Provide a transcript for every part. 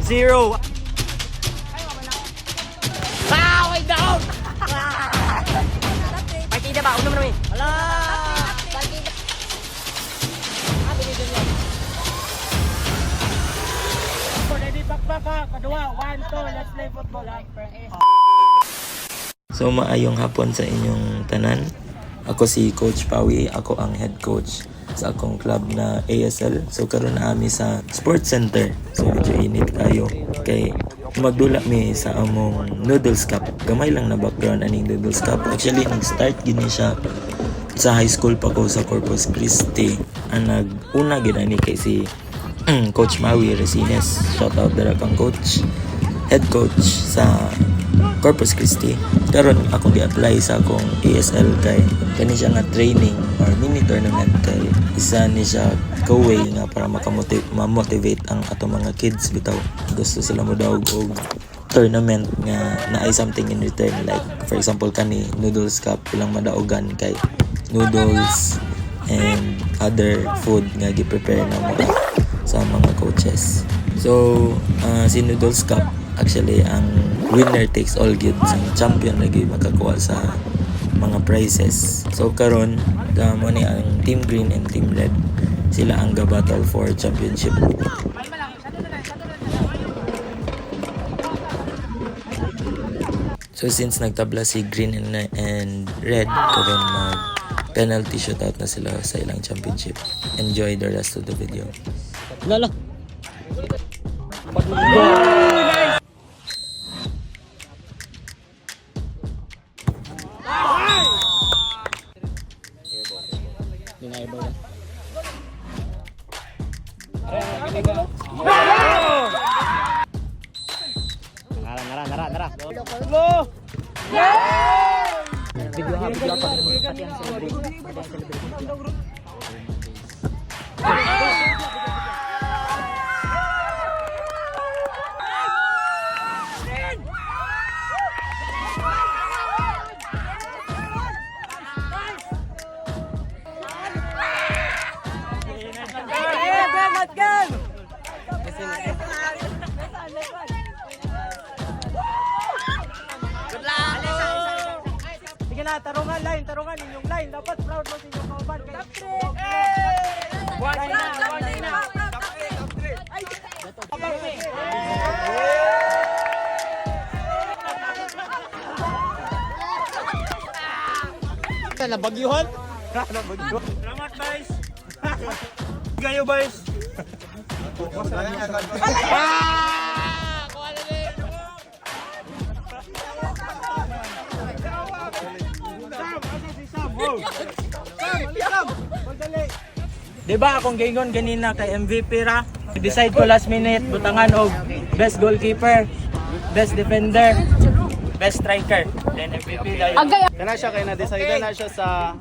0. Way down! Partida ba? Unom namin. Hala! Ready, back ha. Kadua, 1, 2, let's play football ha. So maayong hapon sa inyong tanan. Ako si Coach Pawi, ako ang head coach sa akong club na ASL. So karon na ami sa Sports Center. So medyo init kayo kay magdula mi sa among Noodles Cup. Gamay lang na background aning Noodles Cup. Actually nag-start gini siya sa high school pa ko sa Corpus Christi. Ang nag-una gid ani kay si Coach Maui Resines. Shout out dara kang coach. Head coach sa Corpus Christi. Karon ako gi-apply sa akong ASL kay kani siya nga training or mini tournament kay isa ni siya ka-way nga para ma-motivate ang ato mga kids bitaw. Gusto sila mo daw og tournament nga naay something in return, like for example kani Noodles Cup, ilang madaogan kay noodles and other food nga gi-prepare na mo sa mga coaches. So si Noodles Cup actually ang winner takes all good, ang champion lagi makakuha sa mga prizes. So karon mo ni ang Team Green and Team Red, sila ang ga-battle for championship. So since nagtabla si Green and Red, karon mag penalty shootout na sila sa ilang championship. Enjoy the rest of the video. Lala. Nara. Video pa pati ang celebrate. Sige na, tarungan inyong line. Dapat proud mo sa inyong kauban. Nabagyuhan? Salamat, guys. Gayo, guys. Diba akong gingon ganina kay MVP ra, decide ko last minute butangan og best goalkeeper, best defender, best striker, then MVP dayon. Kana siya kay na-decide na siya sa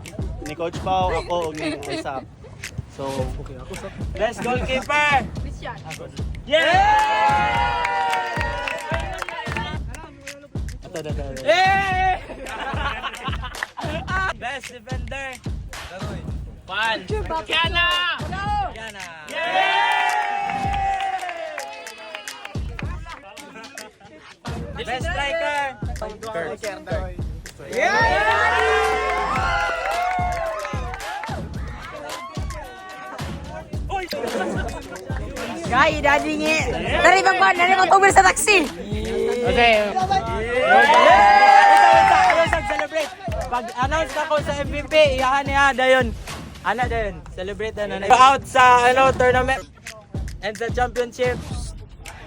ni Coach Pao, ako ug ni Isaac. So, Best goalkeeper. Yeah! Best defender. Pan. Kiana. Yeah! Best striker. Gay, daddy ngi. Dari bang Uber sa taxi. Okay. Celebrate. Pag-announce ako sa MVP, iyahan niya dayon. Ana dayon, celebrate na. Out sa tournament and the championships.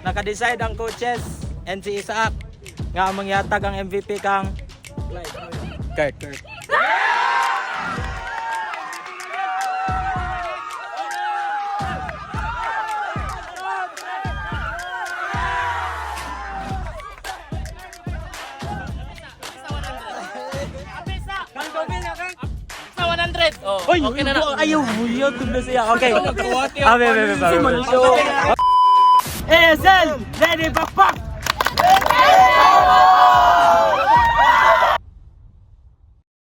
Naka-decide ang coaches and si Isaac nga mangyatag ang MVP kang Kurt. Oy, okay na. Ayaw, buyaw na siya. Okay. ASL, ready, back.